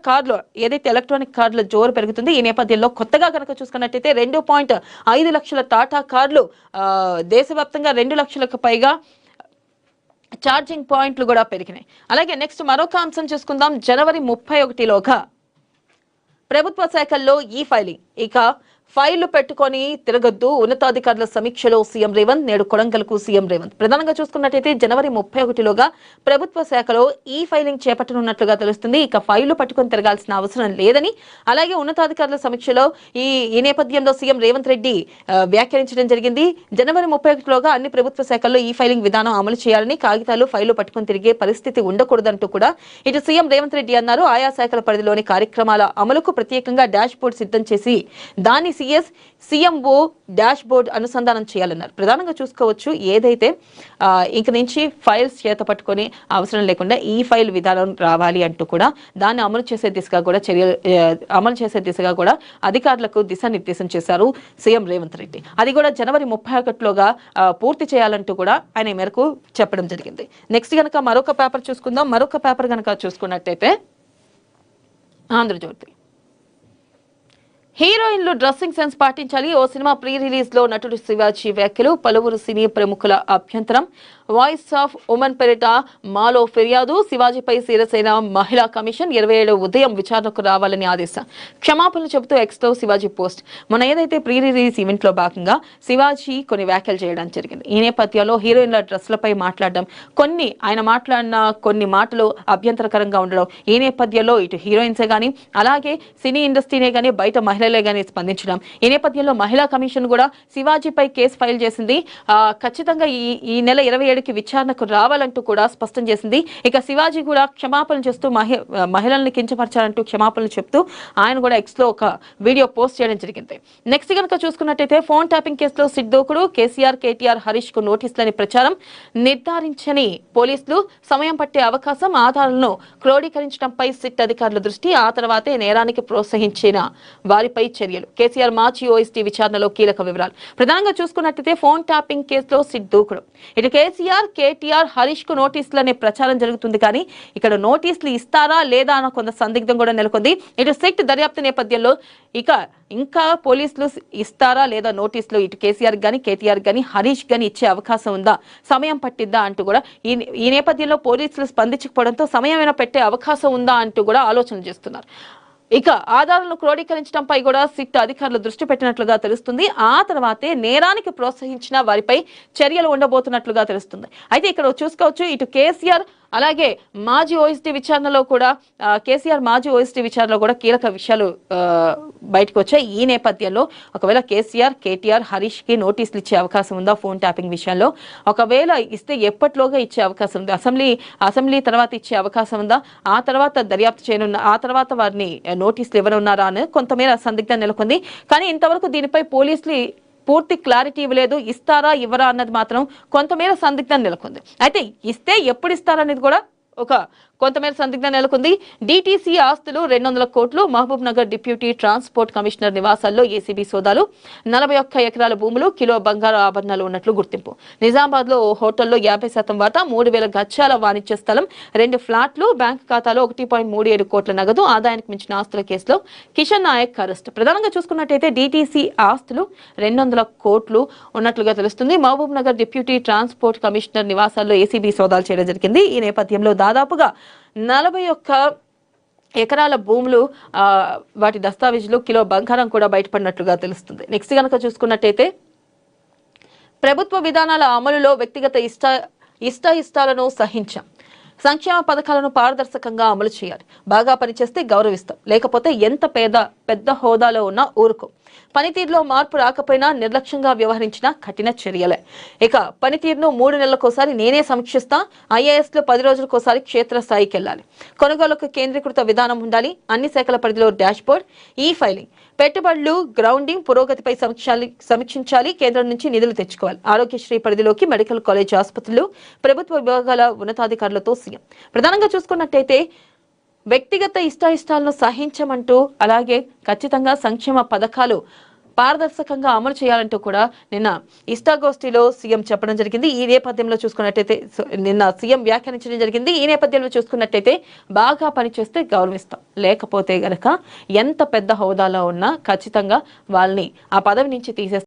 కార్డులు ఏదైతే ఎలక్ట్రానిక్ కార్డుల జోరు పెరుగుతుంది. ఈ నేపథ్యంలో కొత్తగా కనుక చూసుకున్నట్టయితే 2.5 లక్షల టాటా కార్డులు దేశవ్యాప్తంగా 2 లక్షలకు పైగా ఛార్జింగ్ పాయింట్లు కూడా పెరిగినాయి. అలాగే నెక్స్ట్ మరొక అంశం చూసుకుందాం. జనవరి 31లోగా ప్రభుత్వ శాఖల్లో ఈ ఫైలింగ్. ఇక ఫైళ్లు పెట్టుకొని తిరగొద్దు, ఉన్నతాధికారుల సమీక్షలో సీఎం రేవంత్. నేడు కొడంగల్కు సీఎం రేవంత్. ప్రధానంగా చూసుకున్నట్టయితే జనవరి 31లోగా ప్రభుత్వ శాఖలో ఈ ఫైలింగ్ చేపట్టనున్నట్లుగా తెలుస్తుంది. ఇక ఫైళ్లు పట్టుకొని తిరగాల్సిన అవసరం లేదని, అలాగే ఉన్నతాధికారుల సమీక్షలో ఈ నేపథ్యంలో సీఎం రేవంత్ రెడ్డి వ్యాఖ్యానించడం జరిగింది. జనవరి 31లోగా అన్ని ప్రభుత్వ శాఖల్లో ఈ ఫైలింగ్ విధానం అమలు చేయాలని, కాగితాలు ఫైళ్లు పట్టుకొని తిరిగే పరిస్థితి ఉండకూడదంటూ కూడా ఇటు సీఎం రేవంత్ రెడ్డి అన్నారు. ఆయా శాఖల పరిధిలోని కార్యక్రమాల అమలుకు ప్రత్యేకంగా డాష్ బోర్డు సిద్ధం చేసి దాన్ని సీఎంఓ డాష్ బోర్డ్ అనుసంధానం చేయాలన్నారు. ప్రధానంగా చూసుకోవచ్చు, ఏదైతే ఇంక నుంచి ఫైల్స్ చేత పట్టుకొని అవసరం లేకుండా ఈ ఫైల్ విధానం రావాలి అంటూ కూడా దాన్ని అమలు చేసే దిశగా కూడా అధికారులకు దిశానిర్దేశం చేశారు సీఎం రేవంత్ రెడ్డి. అది కూడా జనవరి 31లోగా పూర్తి చేయాలంటూ కూడా ఆయన మేరకు చెప్పడం జరిగింది. నెక్స్ట్ గనక మరొక పేపర్ చూసుకుందాం. మరొక పేపర్ గనక చూసుకున్నట్టయితే ఆంధ్రజ్యోతి. హీరోయిన్లు డ్రెస్సింగ్ సెన్స్ పాటించాలి. ఓ సినిమా ప్రీ రిలీజ్ లో నటుడు శివాజీ వ్యాఖ్యలు. పలువురు సినీ ప్రముఖుల అభ్యంతరం. వాయిస్ ఆఫ్ ఉమెన్ పేరిట మాలో ఫిర్యాదు. శివాజీపై శిరసేన మహిళా కమిషన్ 27 ఉదయం విచారణకు రావాలని ఆదేశం. క్షమాపణలు చెబుతూ ఎక్స్లో శివాజీ పోస్ట్. మన ఏదైతే ప్రీ రిలీజ్ ఈవెంట్ లో భాగంగా శివాజీ కొన్ని వ్యాఖ్యలు చేయడం జరిగింది. ఈ నేపథ్యంలో హీరోయిన్ల డ్రెస్లపై మాట్లాడడం, ఆయన మాట్లాడిన కొన్ని మాటలు అభ్యంతరకరంగా ఉండడం, ఈ నేపథ్యంలో ఇటు హీరోయిన్సే గానీ అలాగే సినీ ఇండస్ట్రీనే గానీ బయట మహిళలే గానీ స్పందించడం. ఈ నేపథ్యంలో మహిళా కమిషన్ కూడా శివాజీపై కేసు ఫైల్ చేసింది. ఖచ్చితంగా ఈ నెల 27కి విచారణకు రావాలంటూ కూడా స్పష్టం చేసింది. ఇక శివాజీ కూడా క్షమాపణలు చేస్తూ మహిళల్ని కించపరచాలంటూ క్షమాపణలు చెప్తూ ఆయన కూడా ఎక్స్ లో ఒక వీడియో పోస్ట్ చేయడం జరిగింది. నెక్స్ట్ కనుక చూసుకున్నట్టయితే ఫోన్ ట్యాపింగ్ కేసులో సిట్ దూకుడు. కేసీఆర్ కేటీఆర్ హరీష్ కు నోటీసులని ప్రచారం. నిర్ధారించని పోలీసులు సమయం పట్టే అవకాశం. ఆధారాలను క్రోడీకరించడంపై సిట్ అధికారుల దృష్టి. ఆ తర్వాతే నేరానికి ప్రోత్సహించిన వారిపై చర్యలు. కేసీఆర్ మాజీ ఓఎస్టీ విచారణలో కీలక వివరాలు. ప్రధానంగా చూసుకున్నట్టయితే ఫోన్ ట్యాపింగ్ కేసులో సిట్ దూకుడు. ఇటు కేసీఆర్ కేటీఆర్ హరీష్ కు నోటీసులు అనే ప్రచారం జరుగుతుంది. కానీ ఇక్కడ నోటీసులు ఇస్తారా లేదా అన్న కొంత సందిగ్ధం కూడా నెలకొంది. ఇటు సిట్ దర్యాప్తు నేపథ్యంలో ఇంకా పోలీసులు ఇస్తారా లేదా నోటీసులు ఇటు కేసీఆర్ గానీ కేటీఆర్ గానీ హరీష్ గానీ ఇచ్చే అవకాశం ఉందా, సమయం పట్టిద్దా అంటూ కూడా ఈ నేపథ్యంలో పోలీసులు స్పందించకపోవడంతో సమయమైనా పెట్టే అవకాశం ఉందా అంటూ కూడా ఆలోచన చేస్తున్నారు. ఇక ఆధారాలను క్రోడీకరించడంపై కూడా సిట్ అధికారులు దృష్టి పెట్టినట్లుగా తెలుస్తుంది. ఆ తర్వాతే నేరానికి ప్రోత్సహించిన వారిపై చర్యలు ఉండబోతున్నట్లుగా తెలుస్తుంది. అయితే ఇక్కడ చూసుకోవచ్చు, ఇటు కేసీఆర్ అలాగే మాజీ ఓఎస్టీ విచారణలో కూడా కీలక విషయాలు బయటకు వచ్చాయి. ఈ నేపథ్యంలో ఒకవేళ కేసీఆర్ కేటీఆర్ హరీష్ కి నోటీసులు ఇచ్చే అవకాశం ఉందా ఫోన్ ట్యాపింగ్ విషయంలో? ఒకవేళ ఇస్తే ఎప్పటిలోగా ఇచ్చే అవకాశం ఉంది? అసెంబ్లీ తర్వాత ఇచ్చే అవకాశం ఉందా? ఆ తర్వాత దర్యాప్తు చేయనున్న ఆ తర్వాత వారిని నోటీసులు ఇవ్వనున్నారా అని కొంతమేర సందిగ్ధం నెలకొంది. కానీ ఇంతవరకు దీనిపై పోలీసులు పూర్తి క్లారిటీ ఇవ్వలేదు. ఇస్తారా ఇవ్వరా అన్నది మాత్రం కొంతమేర సందిగ్ధం నెలకొంది. అయితే ఇస్తే ఎప్పుడు ఇస్తారనేది కూడా కొంతమేర సందిగ్ధం నెలకొంది. డీటీసీ ఆస్తులు 200 కోట్లు. Mahabubnagar deputy transport commissioner నివాసాల్లో ఏసీబీ సోదాలు. 41 ఎకరాల భూములు, కిలో బంగారు ఆభరణాలు ఉన్నట్లు గుర్తింపు. నిజామాబాద్ లో హోటల్లో 50% వాటా, 3000 గజాల వాణిజ్య స్థలం, 2 ఫ్లాట్లు, బ్యాంక్ ఖాతాలో 1.37 కోట్ల నగదు. ఆదాయానికి మించిన ఆస్తుల కేసులో కిషన్ నాయక్ అరెస్ట్. ప్రధానంగా చూసుకున్నట్టయితే డీటీసీ ఆస్తులు 200 కోట్లు ఉన్నట్లుగా తెలుస్తుంది. Mahabubnagar deputy transport commissioner నివాసాల్లో ఏసీబీ సోదాలు చేయడం జరిగింది. ఈ నేపథ్యంలో దాదాపుగా 41 ఎకరాల భూములు, వాటి దస్తావేజులు, కిలో బంగారం కూడా బయటపడినట్లుగా తెలుస్తుంది. నెక్స్ట్ కనుక చూసుకున్నట్టయితే ప్రభుత్వ విధానాల అమలులో వ్యక్తిగత ఇష్టాలను సహించాం. సంక్షేమ పథకాలను పారదర్శకంగా అమలు చేయాలి. బాగా పనిచేస్తే గౌరవిస్తాం, లేకపోతే ఎంత పెద్ద హోదాలో ఉన్నా ఊరుకో. పనితీరులో మార్పు రాకపోయినా నిర్లక్ష్యంగా వ్యవహరించిన కఠిన చర్యలే. ఇక పనితీరును 3 నెలలకోసారి నేనే సమీక్షిస్తా. ఐఏఎస్లు 10 రోజులకోసారి క్షేత్రస్థాయికి వెళ్లాలి. కొనుగోలుకు కేంద్రీకృత విధానం ఉండాలి. అన్ని శాఖల పరిధిలో డాష్ బోర్డ్, ఈ ఫైలింగ్, పెట్టుబడులు, గ్రౌండింగ్, పురోగతిపై సమీక్షించాలి. కేంద్రం నుంచి నిధులు తెచ్చుకోవాలి. ఆరోగ్యశ్రీ పరిధిలోకి మెడికల్ కాలేజ్ ఆసుపత్రులు, ప్రభుత్వ విభాగాల ఉన్నతాధికారులతో సీఎం. ప్రధానంగా చూసుకున్నట్టయితే వ్యక్తిగత ఇష్టాలను సహించమంటూ, అలాగే ఖచ్చితంగా సంక్షేమ పథకాలు పారదర్శకంగా అమలు చేయాలంటూ కూడా నిన్న ఇష్టాగోష్ఠిలో సీఎం చెప్పడం జరిగింది. ఈ నేపథ్యంలో చూసుకున్నట్టయితే నిన్న సీఎం వ్యాఖ్యానించడం జరిగింది. ఈ నేపథ్యంలో చూసుకున్నట్టయితే బాగా పనిచేస్తే గౌరవిస్తాం, లేకపోతే గనక ఎంత పెద్ద హోదాలో ఉన్నా ఖచ్చితంగా వాళ్ళని ఆ పదవి నుంచి తీసేస్తాం